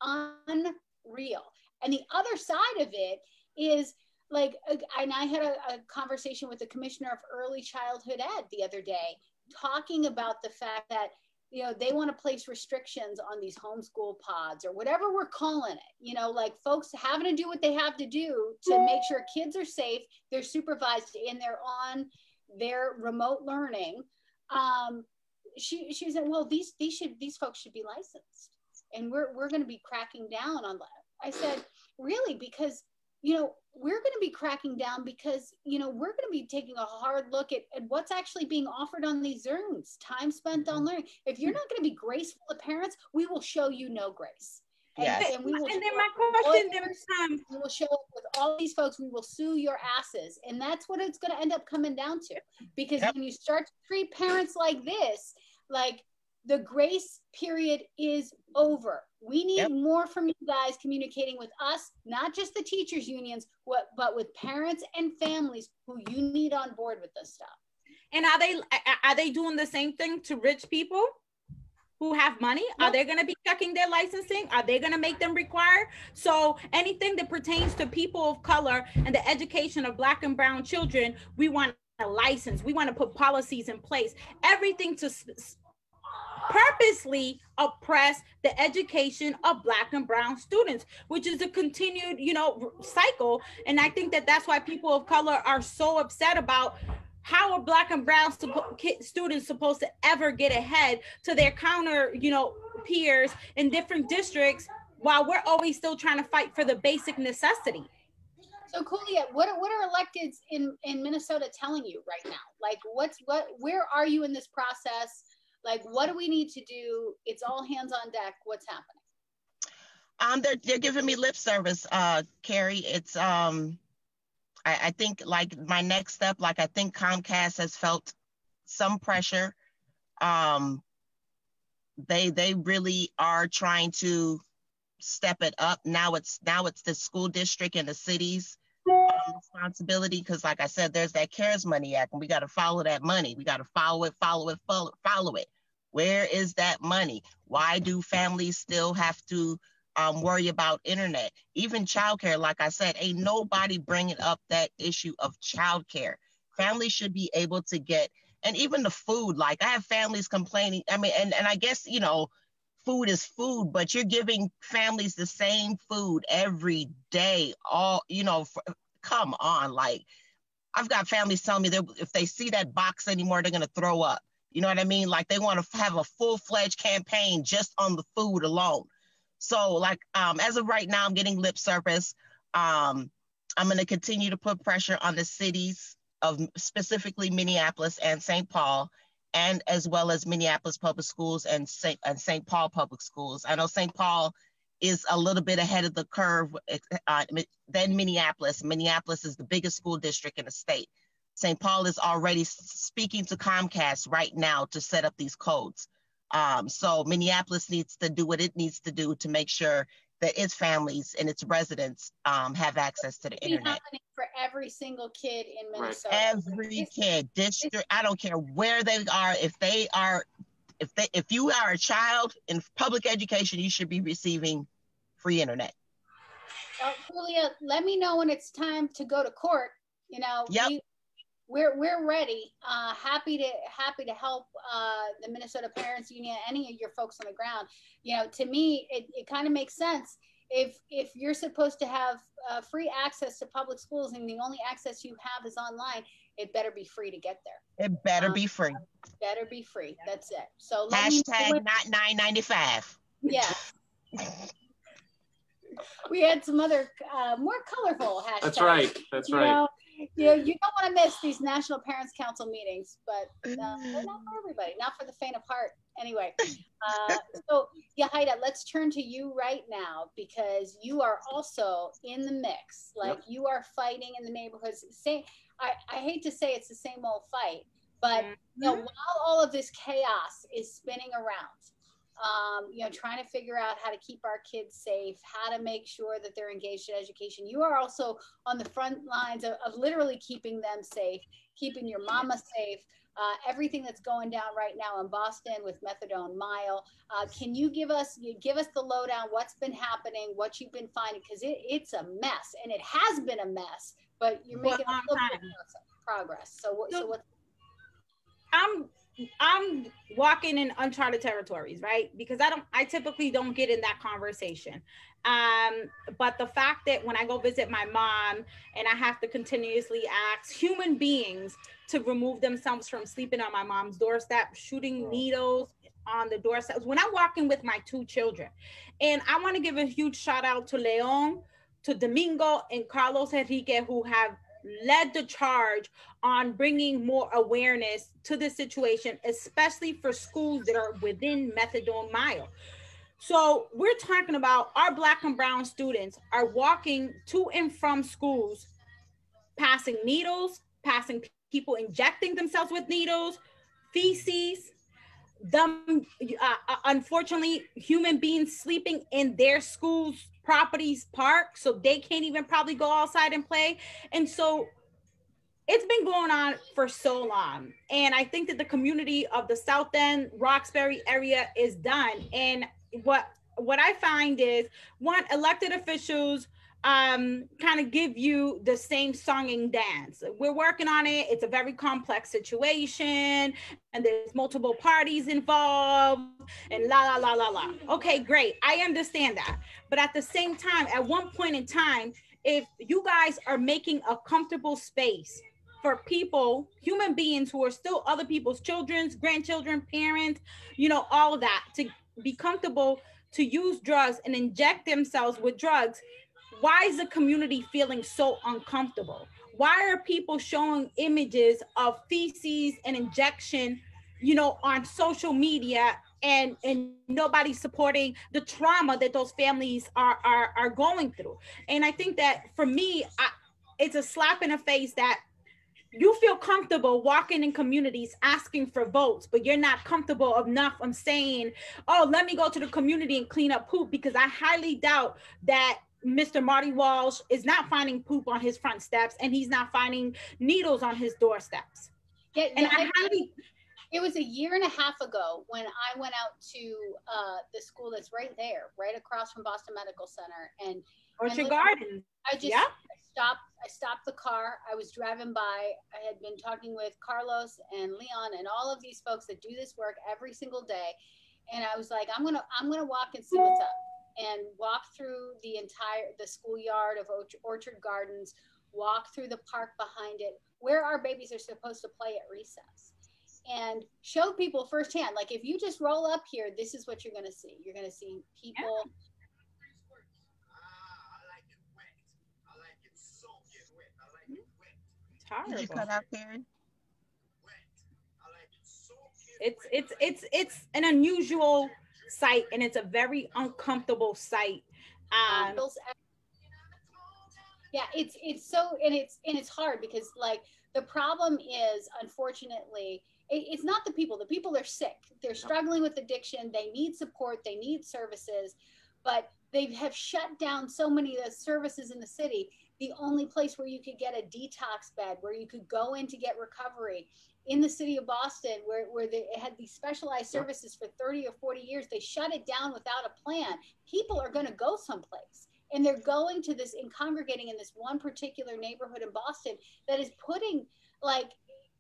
unreal. And the other side of it is, like, and I had a conversation with the commissioner of early childhood ed the other day, talking about the fact that, you know, they want to place restrictions on these homeschool pods or whatever we're calling it, you know, like folks having to do what they have to do to make sure kids are safe, they're supervised, and they're on their remote learning. She said, well, these folks should be licensed, and we're going to be cracking down on that. I said, really? Because, you know, we're going to be cracking down because, you know, we're going to be taking a hard look at what's actually being offered on these Zooms, time spent on learning. If you're not going to be graceful to parents, we will show you no grace. Yes. And we will. And then my question, we will show up with all these folks. We will sue your asses, and that's what it's going to end up coming down to. Because when you start to treat parents like this, like the grace period is over. We need more from you guys communicating with us, not just the teachers unions, but with parents and families who you need on board with this stuff. And are they doing the same thing to rich people who have money? Are they going to be checking their licensing? Are they going to make them require? So anything that pertains to people of color and the education of Black and brown children, we want a license. We want to put policies in place, everything to purposely oppress the education of Black and brown students, which is a continued, cycle. And I think that that's why people of color are so upset about how are Black and brown students supposed to ever get ahead to their counter, peers in different districts, while we're always still trying to fight for the basic necessity. So Kulia, what are electeds in Minnesota telling you right now? Like where are you in this process? Like, what do we need to do? It's all hands on deck. What's happening? They're giving me lip service, Keri. It's I think like my next step, like I think Comcast has felt some pressure. They really are trying to step it up. Now it's the school district and the city's responsibility, because like I said, there's that CARES Money Act, and we got to follow that money. We got to follow it. Where is that money? Why do families still have to worry about internet? Even childcare, like I said, ain't nobody bringing up that issue of childcare. Families should be able to get, and even the food, like I have families complaining. I mean, and I guess, food is food, but you're giving families the same food every day. Come on. Like, I've got families telling me that if they see that box anymore, they're going to throw up. You know what I mean? Like, they want to have a full-fledged campaign just on the food alone. So like, as of right now, I'm getting lip service. I'm going to continue to put pressure on the cities of specifically Minneapolis and St. Paul, and as well as Minneapolis Public Schools and St. Paul Public Schools. I know St. Paul is a little bit ahead of the curve than Minneapolis. Minneapolis is the biggest school district in the state. St. Paul is already speaking to Comcast right now to set up these codes. So Minneapolis needs to do what it needs to do to make sure that its families and its residents have access to the internet. Happening for every single kid in Minnesota. Every kid, district, I don't care where they are. If you are a child in public education, you should be receiving free internet. Julia, let me know when it's time to go to court. We're ready. Happy to help the Minnesota Parents Union, any of your folks on the ground. To me, it kind of makes sense. If you're supposed to have free access to public schools and the only access you have is online, it better be free to get there. It better be free. Better be free. That's it. So hashtag not $9.95. Yeah. We had some other more colorful hashtags. That's right. You don't want to miss these National Parents Council meetings, but they're not for everybody, not for the faint of heart. Anyway, so Haida, let's turn to you right now, because you are also in the mix. Like, you are fighting in the neighborhoods. I hate to say it's the same old fight, but while all of this chaos is spinning around, trying to figure out how to keep our kids safe, how to make sure that they're engaged in education. You are also on the front lines of literally keeping them safe, keeping your mama safe, everything that's going down right now in Boston with methadone mile. Can you give us the lowdown, what's been happening, what you've been finding? Because it's a mess, and it has been a mess, but you're making a little bit of progress. So what? I'm walking in uncharted territories, right? Because I typically don't get in that conversation. But the fact that when I go visit my mom and I have to continuously ask human beings to remove themselves from sleeping on my mom's doorstep, shooting needles on the doorstep, when I'm walking with my two children. And I want to give a huge shout out to Leon, to Domingo, and Carlos Enrique, who have led the charge on bringing more awareness to the situation, especially for schools that are within methadone mile. So we're talking about our Black and brown students are walking to and from schools, passing needles, passing people injecting themselves with needles, feces, them, unfortunately, human beings sleeping in their schools, properties, park, so they can't even probably go outside and play. And so it's been going on for so long. And I think that the community of the South End, Roxbury area is done. And what I find is, one, elected officials kind of give you the same song and dance. We're working on it. It's a very complex situation, and there's multiple parties involved, and la la la la la. Okay, great. I understand that. But at the same time, at one point in time, if you guys are making a comfortable space for people, human beings who are still other people's children's, grandchildren, parents, you know, all of that, to be comfortable to use drugs and inject themselves with drugs, why is the community feeling so uncomfortable? Why are people showing images of feces and injection, you know, on social media, and nobody supporting the trauma that those families are going through? And I think that for me, it's a slap in the face that you feel comfortable walking in communities asking for votes, but you're not comfortable enough of saying, oh, let me go to the community and clean up poop, because I highly doubt that Mr. Marty Walsh is not finding poop on his front steps, and he's not finding needles on his doorsteps. Yeah, and it was a year and a half ago when I went out to the school that's right there, right across from Boston Medical Center, and Orchard Gardens. I just I stopped the car. I was driving by. I had been talking with Carlos and Leon and all of these folks that do this work every single day, and I was like, I'm gonna walk and see what's up, and walk through the schoolyard of Orchard Gardens, walk through the park behind it, where our babies are supposed to play at recess, and show people firsthand, like, if you just roll up here, this is what you're going to see. You're going to see people. Yeah. Did you cut out, Karen? It's an unusual sight, and it's a very uncomfortable sight. Yeah, it's so, and it's hard because, like, the problem is, unfortunately, it's not the people. The people are sick. They're struggling with addiction. They need support. They need services, but they have shut down so many of the services in the city. The only place where you could get a detox bed, where you could go in to get recovery in the city of Boston, where they had these specialized services for 30 or 40 years, they shut it down without a plan. People are going to go someplace, and they're going to this and congregating in this one particular neighborhood in Boston that is putting, like,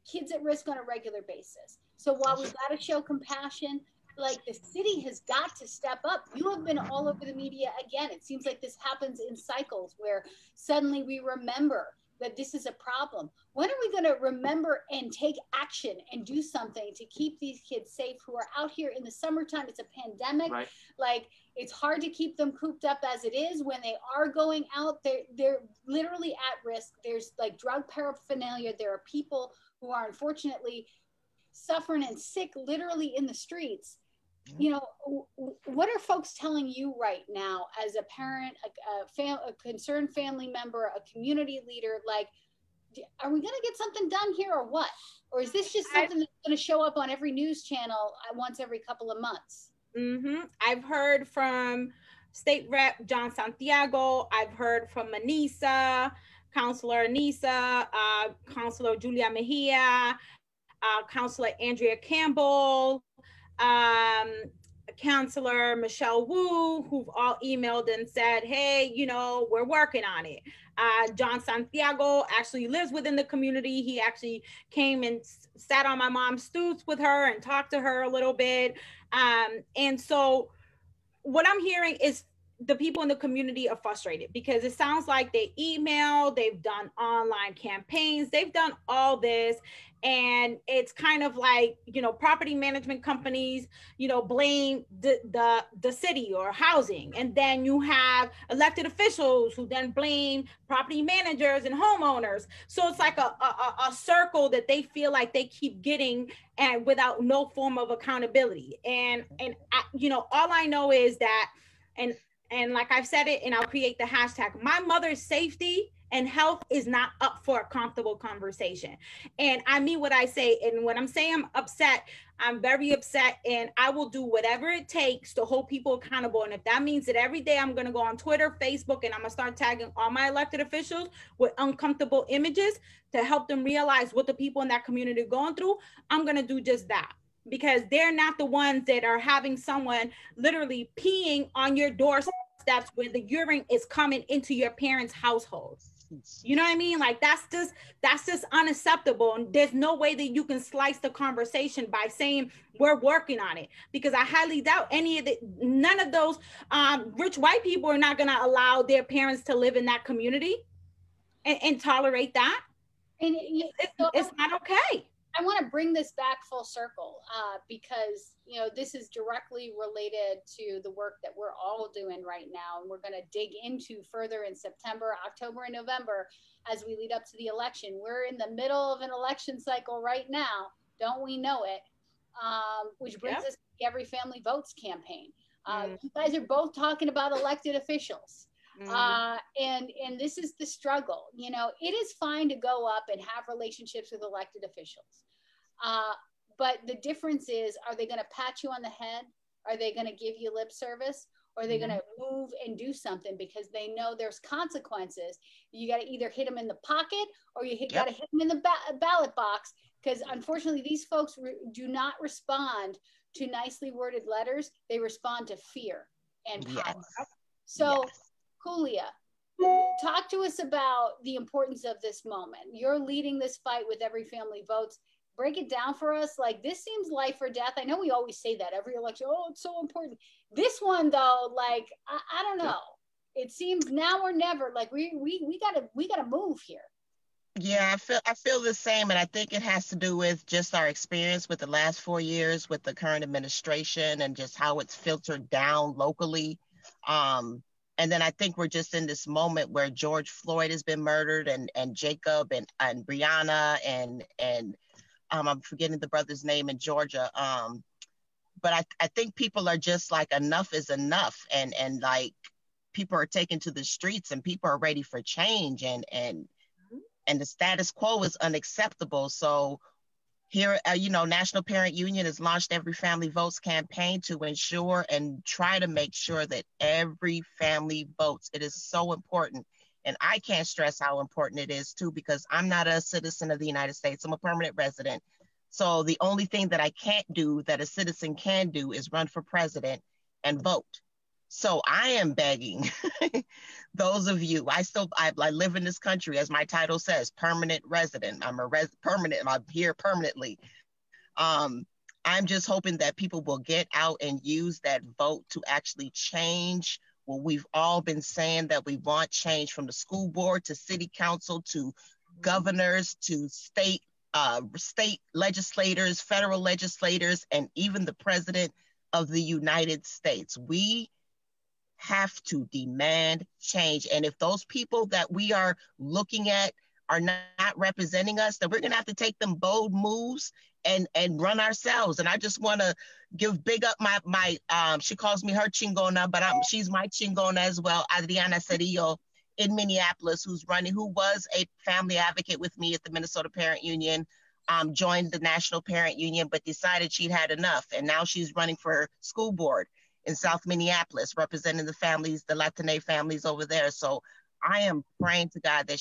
kids at risk on a regular basis. So while we've got to show compassion, like, the city has got to step up. You have been all over the media again. It seems like this happens in cycles where suddenly we remember that this is a problem. When are we going to remember and take action and do something to keep these kids safe who are out here in the summertime? It's a pandemic. Right. Like, it's hard to keep them cooped up as it is. When they are going out, they're literally at risk. There's, like, drug paraphernalia. There are people who are unfortunately suffering and sick literally in the streets. You know, what are folks telling you right now as a parent, a concerned family member, a community leader? Like, are we going to get something done here, or what? Or is this just something that's going to show up on every news channel once every couple of months? I've heard from State Rep John Santiago. I've heard from Anissa, Councilor Anissa, Councilor Julia Mejia, Councilor Andrea Campbell, Councilor Michelle Wu, who've all emailed and said, hey, you know, we're working on it. John Santiago actually lives within the community. He actually came and sat on my mom's stoop with her and talked to her a little bit. And so what I'm hearing is the people in the community are frustrated because it sounds like they email, they've done online campaigns, they've done all this. And it's kind of like, you know, property management companies, you know, blame the city or housing. And then you have elected officials who then blame property managers and homeowners. So it's like a circle that they feel like they keep getting and without no form of accountability. And I, you know, all I know is that, and like I've said it, and I'll create the hashtag, my mother's safety and health is not up for a comfortable conversation. And I mean what I say. And when I'm saying I'm upset, I'm very upset, and I will do whatever it takes to hold people accountable. And if that means that every day I'm going to go on Twitter, Facebook, and I'm going to start tagging all my elected officials with uncomfortable images to help them realize what the people in that community are going through, I'm going to do just that. Because they're not the ones that are having someone literally peeing on your doorsteps where the urine is coming into your parents' household. You know what I mean? Like that's just unacceptable. And there's no way that you can slice the conversation by saying we're working on it, because I highly doubt none of those rich white people are not going to allow their parents to live in that community and tolerate that. And it's not okay. I want to bring this back full circle because, you know, this is directly related to the work that we're all doing right now. And we're going to dig into further in September, October, and November as we lead up to the election. We're in the middle of an election cycle right now. Don't we know it? Which brings us to the Every Family Votes campaign. You guys are both talking about elected officials. And this is the struggle. You know, it is fine to go up and have relationships with elected officials. But the difference is, are they going to pat you on the head? Are they going to give you lip service? Or are they going to move and do something because they know there's consequences? You got to either hit them in the pocket or you got to hit them in the ballot box, because unfortunately these folks do not respond to nicely worded letters. They respond to fear and power. So Julia, talk to us about the importance of this moment. You're leading this fight with Every Family Votes. Break it down for us. Like, this seems life or death. I know we always say that every election. Oh, it's so important. This one though, like, I don't know. It seems now or never. Like we gotta move here. Yeah, I feel the same, and I think it has to do with just our experience with the last 4 years with the current administration and just how it's filtered down locally. And then I think we're just in this moment where George Floyd has been murdered, and Jacob and Breonna and I'm forgetting the brother's name in Georgia. But I think people are just like, enough is enough, and like people are taken to the streets and people are ready for change, and the status quo is unacceptable. So here, you know, National Parent Union has launched Every Family Votes campaign to ensure and try to make sure that every family votes. It is so important. And I can't stress how important it is too, because I'm not a citizen of the United States. I'm a permanent resident. So the only thing that I can't do that a citizen can do is run for president and vote. So I am begging those of you, I live in this country, as my title says, permanent resident. I'm permanent, I'm here permanently. I'm just hoping that people will get out and use that vote to actually change what we've all been saying, that we want change, from the school board to city council to governors to state legislators, federal legislators, and even the president of the United States. We have to demand change. And if those people that we are looking at are not representing us, then we're going to have to take them bold moves and run ourselves. And I just want to give big up my she calls me her chingona, but she's my chingona as well, Adriana Cerillo in Minneapolis, who was a family advocate with me at the Minnesota Parent Union, joined the National Parent Union, but decided she'd had enough. And now she's running for school board in South Minneapolis, representing the families, the Latine families over there. So I am praying to God that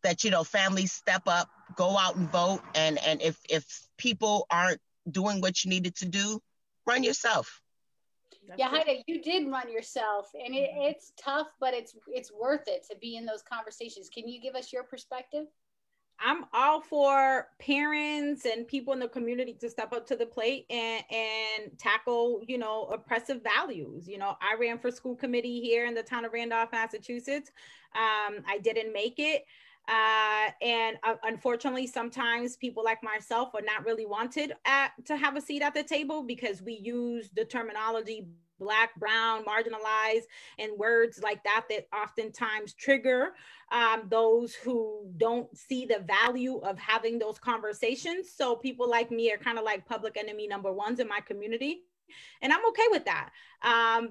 that, you know, families step up, go out and vote. And if people aren't doing what you needed to do, run yourself. Yeah, Haida, you did run yourself, and it's tough, but it's worth it to be in those conversations. Can you give us your perspective? I'm all for parents and people in the community to step up to the plate and tackle, you know, oppressive values. You know, I ran for school committee here in the town of Randolph, Massachusetts. I didn't make it. And unfortunately, sometimes people like myself are not really wanted to have a seat at the table because we use the terminology Black, brown, marginalized, and words like that that oftentimes trigger those who don't see the value of having those conversations. So people like me are kind of like public enemy number ones in my community. And I'm okay with that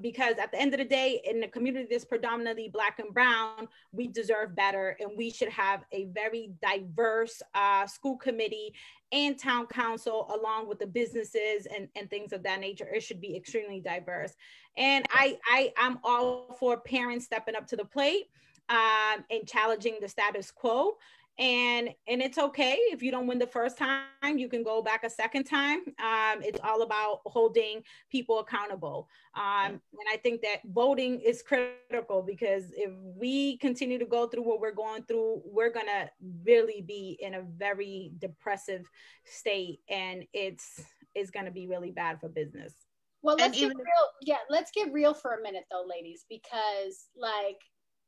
because at the end of the day, in a community that's predominantly Black and brown, we deserve better, and we should have a very diverse school committee and town council, along with the businesses and things of that nature. It should be extremely diverse. And I'm all for parents stepping up to the plate and challenging the status quo. And it's okay if you don't win the first time, you can go back a second time. It's all about holding people accountable. And I think that voting is critical, because if we continue to go through what we're going through, we're gonna really be in a very depressive state, and it's gonna be really bad for business. Well, let's get real. Yeah, let's get real for a minute though, ladies, because like,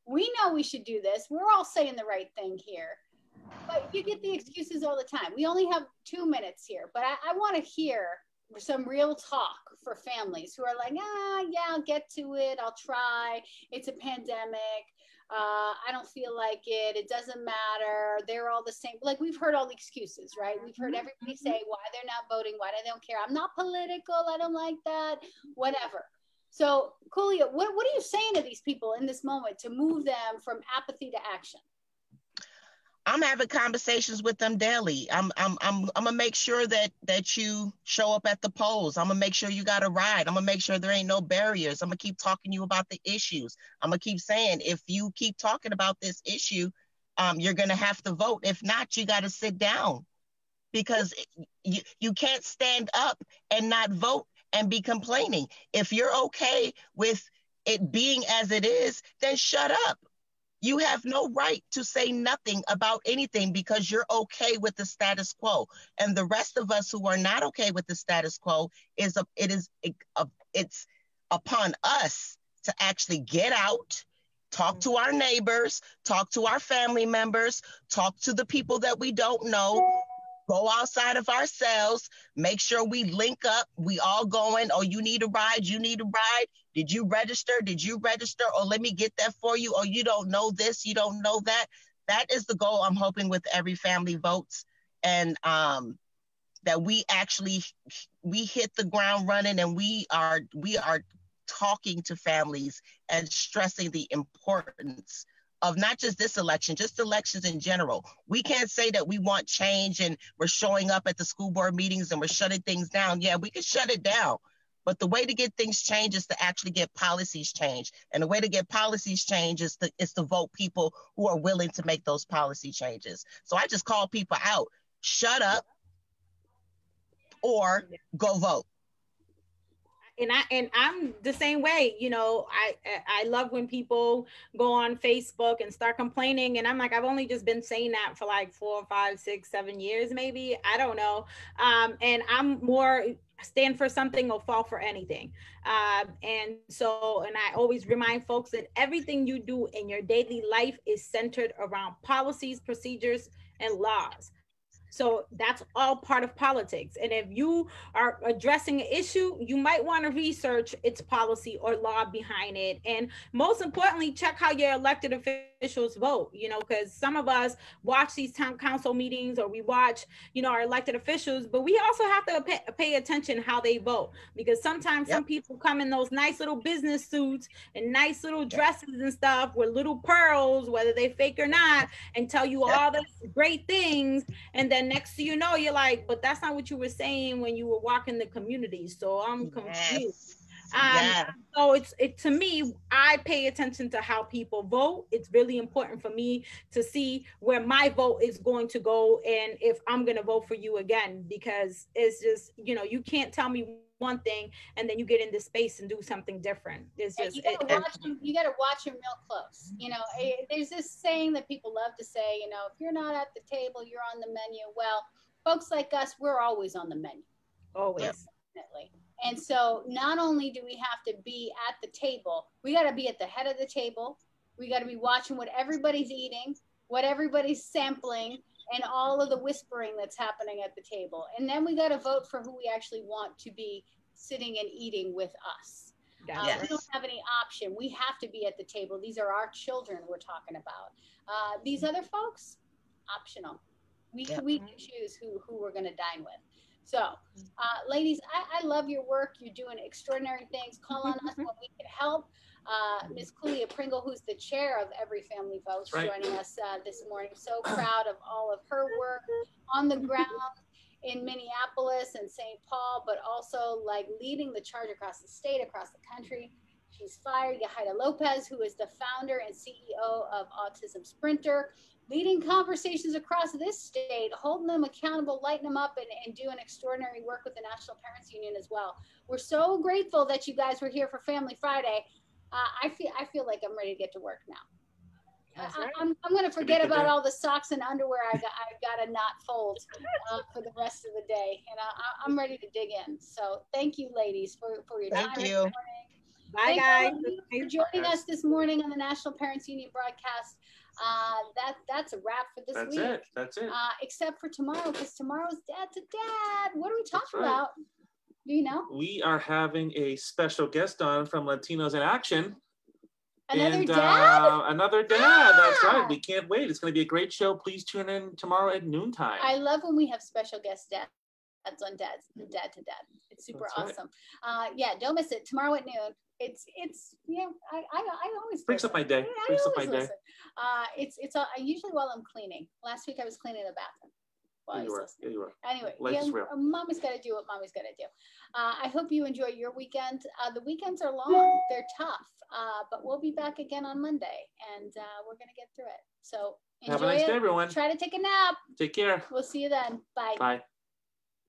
we know we should do this. We're all saying the right thing here. But you get the excuses all the time. We only have 2 minutes here, but I want to hear some real talk for families who are like, yeah, I'll get to it. I'll try. It's a pandemic. I don't feel like it. It doesn't matter. They're all the same. Like, we've heard all the excuses, right? We've heard everybody say why they're not voting, why they don't care. I'm not political. I don't like that, whatever. So, Kulia, what are you saying to these people in this moment to move them from apathy to action? I'm having conversations with them daily. I'm gonna make sure that you show up at the polls. I'm gonna make sure you got a ride. I'm gonna make sure there ain't no barriers. I'm gonna keep talking to you about the issues. I'm gonna keep saying, if you keep talking about this issue, you're gonna have to vote. If not, you got to sit down, because you can't stand up and not vote and be complaining. If you're okay with it being as it is, then shut up. You have no right to say nothing about anything because you're okay with the status quo. And the rest of us who are not okay with the status quo, it's upon us to actually get out, talk to our neighbors, talk to our family members, talk to the people that we don't know, go outside of ourselves, make sure we link up. We all going, oh, you need a ride, you need a ride. Did you register? Did you register? Or let me get that for you. Or you don't know this, you don't know that. That is the goal I'm hoping with Every Family Votes. And that we hit the ground running, and we are talking to families and stressing the importance of not just this election, just elections in general. We can't say that we want change and we're showing up at the school board meetings and we're shutting things down. Yeah, we can shut it down. But the way to get things changed is to actually get policies changed. And the way to get policies changed is to vote people who are willing to make those policy changes. So I just call people out, shut up or go vote. And I'm the same way. You know, I love when people go on Facebook and start complaining, and I'm like, I've only just been saying that for like 4, 5, 6, 7 years, maybe. I don't know. And I'm more stand for something or fall for anything. And I always remind folks that everything you do in your daily life is centered around policies, procedures, and laws. So that's all part of politics. And if you are addressing an issue, you might want to research its policy or law behind it. And most importantly, check how your elected officials vote, you know, because some of us watch these town council meetings, or we watch, you know, our elected officials, but we also have to pay attention how they vote, because sometimes some people come in those nice little business suits and nice little dresses and stuff with little pearls, whether they fake or not, and tell you all the great things. And then next thing you know, you're like, but that's not what you were saying when you were walking the community. So I'm confused. So it to me, I pay attention to how people vote. It's really important for me to see where my vote is going to go and if I'm going to vote for you again, because it's just, you know, you can't tell me one thing, and then you get into space and do something different. It's just you gotta watch them real close. You know, there's this saying that people love to say, you know, if you're not at the table, you're on the menu. Well, folks like us, we're always on the menu. Always. Definitely. And so not only do we have to be at the table, we got to be at the head of the table. We got to be watching what everybody's eating, what everybody's sampling, and all of the whispering that's happening at the table. And then we got to vote for who we actually want to be sitting and eating with us. Yes. We don't have any option. We have to be at the table. These are our children we're talking about. These other folks, optional. We can choose who we're going to dine with. So, ladies, I love your work. You're doing extraordinary things. Call on us when we can help. Ms. Kulia Pringle, who's the chair of Every Family Votes, joining us this morning. So proud of all of her work on the ground in Minneapolis and St. Paul, but also like leading the charge across the state, across the country. She's fired. Yahaira Lopez, who is the founder and CEO of Autism Sprinter, leading conversations across this state, holding them accountable, lighting them up, and doing extraordinary work with the National Parents Union as well. We're so grateful that you guys were here for Family Friday. I feel like I'm ready to get to work now. Right. I'm going to forget about all the socks and underwear I got to not fold for the rest of the day, and I'm ready to dig in. So thank you, ladies, for your time this morning. Bye, guys. For joining us this morning on the National Parents Union broadcast. That's a wrap for this week. That's it. Except for tomorrow, because tomorrow's Dad to Dad. What are we talking about? Do you know? We are having a special guest on from Latinos in Action. Another dad? Another dad. That's right. We can't wait. It's going to be a great show. Please tune in tomorrow at noontime. I love when we have special guest dads on Dad to Dad. It's super awesome. Yeah, don't miss it. Tomorrow at noon. It's yeah. I always brings up my day. It's usually while I'm cleaning. Last week I was cleaning the bathroom. You were. Anyway, Mommy's got to do what Mommy's got to do. I hope you enjoy your weekend. The weekends are long. They're tough. But we'll be back again on Monday, and we're going to get through it. So enjoy Have a nice day, everyone. Try to take a nap. Take care. We'll see you then. Bye. Bye.